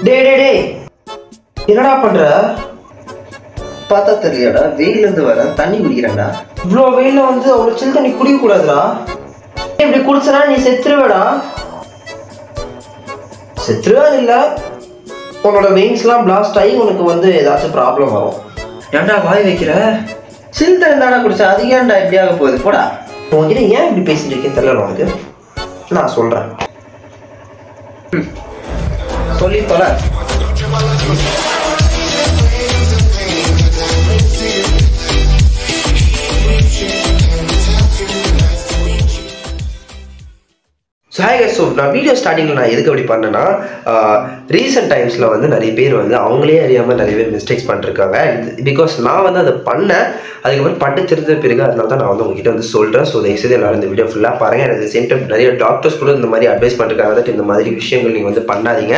டேய் டேய் டேய் என்னடா பண்ற? பார்த்தா தெரியலடா, வெயில இருந்து வர தண்ணி குடிக்கிறேன்டா. இவ்வளோ வெயில வந்து அவ்வளோ சில் தண்ணி குடிக்க கூடாதுடா. இப்படி குடிச்சனா நீ செத்துருவேடா. செத்துருவேன் இல்லை, உன்னோட வெயின்ஸ்லாம் பிளாஸ்ட் ஆகி உனக்கு வந்து ஏதாச்சும் ப்ராப்ளம் வரும். ஏன்டா வாய் வைக்கிற? சில் தண்ணி தானே குடிச்சா அது ஏன்டா இப்படி ஆக போகுது? போடா. உங்ககிட்ட ஏன் இப்படி பேசிட்டு இருக்கேன் தெரியல உனக்கு. நான் சொல்றேன், சொல்லி தொலை. ஸோ நான் வீடியோ ஸ்டார்டிங்கில் நான் எதுக்கு அப்படி பண்ணேன்னா, ரீசெண்ட் டைம்ஸில் வந்து நிறைய பேர் வந்து அவங்களே அறியாமல் நிறைய பேர் மிஸ்டேக்ஸ் பண்ணிருக்காங்க. பிகாஸ் நான் வந்து அதை பண்ணேன், அதுக்கப்புறம் பட்டு தெரிஞ்ச பிறகு அதனால தான் நான் வந்து உங்ககிட்ட வந்து சொல்கிறேன். ஸோ தயவுசெய்து எல்லாரும் இந்த வீடியோ ஃபுல்லாக பாருங்கள். அட் த சேம் டைம் நிறைய டாக்டர்ஸ் கூட இந்த மாதிரி அட்வைஸ் பண்ணிருக்காங்க, தட் இந்த மாதிரி விஷயங்கள் நீங்கள் வந்து பண்ணாதீங்க.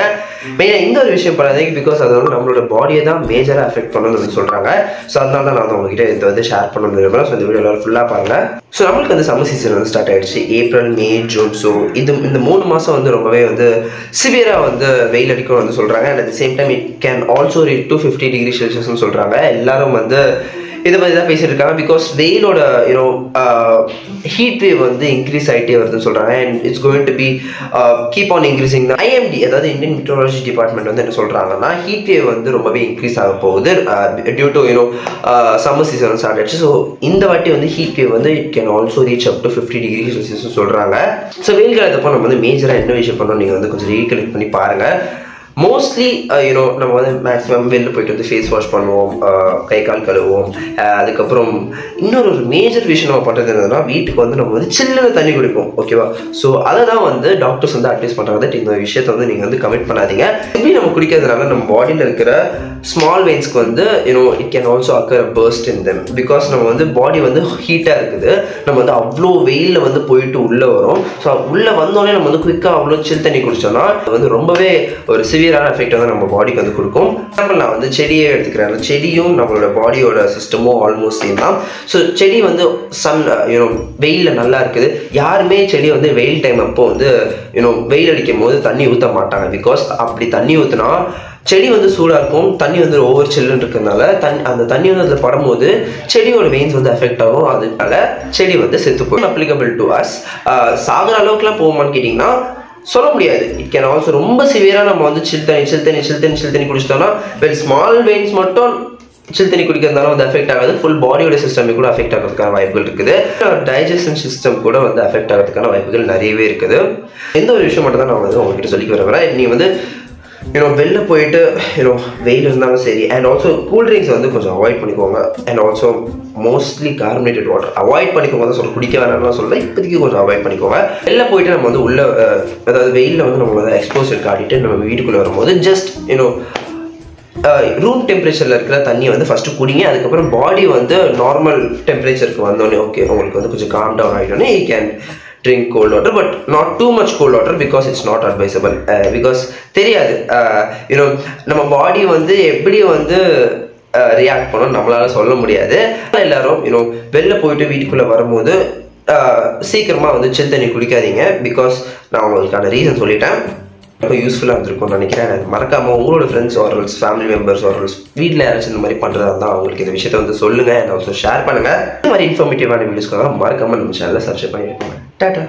மெயினாக இந்த ஒரு விஷயம் பண்ணாதீங்க, பிகாஸ் அது வந்து நம்மளோட பாடியை தான் மேஜராக அஃபெக்ட் பண்ணணும்னு வந்து சொல்கிறாங்க. ஸோ அதனால தான் நான் வந்து உங்ககிட்ட இதை வந்து ஷேர் பண்ணணும்னு விரும்புகிறேன். ஸோ இந்த வீடியோ எல்லாரும் ஃபுல்லாக பாருங்கள். ஸோ நம்மளுக்கு வந்து சம்மர் சீசன் வந்து ஸ்டார்ட் ஆகிடுச்சு, ஏப்ரல், மே, ஜூன். ஸோ இந்த 3 மாதம் வந்து ரொம்பவே வந்து சிவியராக வந்து வெயில் அடிக்கும் வந்து சொல்கிறாங்க. And at the same time it can also reach to 50 degree செல்சியஸ்னு சொல்கிறாங்க. எல்லாரும் வந்து இதை பற்றி தான் பேசிட்டு இருக்காங்க. பிகாஸ் வெயிலோட ஹீட் வேவ் வந்து இன்க்ரீஸ் ஆகிட்டே வருதுன்னு சொல்கிறாங்க. And it's going to be keep on increasing. IMD அதாவது இந்தியன் மெட்ரோலஜி டிபார்ட்மெண்ட் வந்து என்ன சொல்கிறாங்கன்னா, ஹீட் வேவ் வந்து ரொம்பவே இன்க்ரீஸ் ஆக போகுது due to summer season start ஆயிடுச்சு. ஸோ இந்த வாட்டி வந்து ஹீட் வேவ் வந்து it can also reach up to 50 degree செல்சியஸ்னு சொல்கிறாங்க. ஸோ வெயில் காலத்தப்போ நம்ம வந்து மேஜராக என்ன விஷயம் பண்ணோம் நீங்கள் வந்து கொஞ்சம் ரீகலெக்ட் பண்ணி பாருங்கள். மோஸ்ட்லி நம்ம வந்து மேக்ஸிமம் வெளில போயிட்டு வந்து ஃபேஸ் வாஷ் பண்ணுவோம், கை கால் கழுவுவோம். அதுக்கப்புறம் இன்னொரு மேஜர் விஷயம் நம்ம பண்ணுறது என்னதுன்னா, வீட்டுக்கு வந்து நம்ம வந்து சில்லுன்னு தண்ணி குடிப்போம், ஓகேவா? ஸோ அதை தான் வந்து டாக்டர்ஸ் வந்து அட்வைஸ் பண்ணுறாங்க, தட் இந்த விஷயத்தை வந்து நீங்கள் வந்து கமிட் பண்ணாதீங்க. இப்படி நம்ம குடிக்கிறதுனால நம்ம பாடியில் இருக்கிற ஸ்மால் வெயின்ஸ்க்கு வந்து it can also occur first in them. Because நம்ம வந்து பாடி வந்து ஹீட்டாக இருக்குது, நம்ம வந்து அவ்வளோ வெயிலில் வந்து போயிட்டு உள்ளே வரும். ஸோ உள்ளே வந்தோடனே நம்ம வந்து குயிக்காக அவ்வளோ சில் தண்ணி குடிச்சோம்னா அது வந்து ரொம்பவே ஒரு சிவியரான எஃபெக்ட் வந்து நம்ம பாடிக்கு வந்து கொடுக்கும். நான் வந்து செடியே எடுத்துக்கிறேன். செடியும் நம்மளோட பாடியோட சிஸ்டமும் ஆல்மோஸ்ட் சேம் தான். ஸோ செடி வந்து வெயிலில் நல்லா இருக்குது. யாருமே செடி வந்து வெயில் டைம் அப்போ வந்து வெயில் அடிக்கும் போது தண்ணி ஊற்ற மாட்டாங்க. பிகாஸ் அப்படி தண்ணி ஊற்றினா செடி வந்து சூடாக இருக்கும், தண்ணி வந்து ஓவர் சில்லுன்னு இருக்கிறதுனால அந்த தண்ணி வந்து அதில் படும்போது செடியோட வெயின்ஸ் வந்து எஃபெக்ட் ஆகும். அதனால செடி வந்து செத்து போகும். Applicable to us. சாகுற அளவுக்குலாம் போகுமான்னு கேட்டிங்கன்னா சொல்ல முடியாது. இட் கேன் ஆல்சோ ரொம்ப சிவியராக நம்ம வந்து சில் தண்ணி குடிச்சிட்டோம்னா ஸ்மால் வெயின்ஸ் மட்டும் சில் தண்ணி குடிக்கிறதுனால வந்து அஃபெக்ட் ஆகாது, ஃபுல் பாடியோட சிஸ்டமே கூட அஃபெக்ட் ஆகிறதுக்கான வாய்ப்புகள் இருக்குது. டைஜஷன் சிஸ்டம் கூட வந்து அஃபெக்ட் ஆகிறதுக்கான வாய்ப்புகள் நிறையவே இருக்குது. எந்த ஒரு விஷயம் மட்டும் தான் நான் வந்து உங்ககிட்ட சொல்லிக்க வரேன். நீ வந்து வெளில போயிட்டு வெயில் இருந்தாலும் சரி. அண்ட் ஆல்சோ கூல்ட்ரிங்க்ஸ் வந்து கொஞ்சம் அவாய்ட் பண்ணிக்கோங்க. And also mostly carbonated water avoid பண்ணிக்கோங்க தான் சொல்ல, குடிக்க வேணாம்னு சொல்ல, இப்போதைக்கு கொஞ்சம் அவாய்ட் பண்ணிக்கோங்க. வெளில போயிட்டு நம்ம வந்து உள்ள அதாவது வெயிலில் வந்து நம்ம வந்து எக்ஸ்போசர் காட்டிட்டு நம்ம வீட்டுக்குள்ளே வரும்போது ஜஸ்ட் ரூம் டெம்பரேச்சரில் இருக்கிற தண்ணியை வந்து ஃபஸ்ட்டு குடிங்க. அதுக்கப்புறம் பாடி வந்து நார்மல் டெம்பரேச்சருக்கு வந்தோடனே ஓகே உங்களுக்கு வந்து கொஞ்சம் காம் டவுன் ஆகிட்டோன்னே you can drink cold water, but not too much cold water because it's not advisable. Because தெரியாது நம்ம பாடி வந்து எப்படி வந்து ரியாக்ட் பண்ணணும் நம்மளால சொல்ல முடியாது. எல்லாரும் வெளில போயிட்டு வீட்டுக்குள்ளே வரும்போது சீக்கிரமாக வந்து சில் தண்ணி குடிக்காதீங்க. பிகாஸ் நான் உங்களுக்கான ரீசன் சொல்லிட்டேன். ரொம்ப யூஸ்ஃபுல்லாக இருந்திருக்கும்னு நினைக்கிறேன். மறக்காமல் உங்களோட ஃப்ரெண்ட்ஸ் ஆர்வல்ஸ், ஃபேமிலி மெம்பர்ஸ் ஆர்வல்ஸ், வீட்டில் யாராச்சும் இந்த மாதிரி பண்ணுறதா இருந்தால் அவங்களுக்கு இந்த விஷயத்தை வந்து சொல்லுங்கள். அண்ட் ஆல்சோ ஷேர் பண்ணுங்கள். இந்த மாதிரி இன்ஃபர்மேட்டிவான வீடியோஸ்க்காக மறக்காமல் நம்ம சேனலை சப்ஸ்கிரைப் பண்ணியிருக்கோங்க. டாட்டா.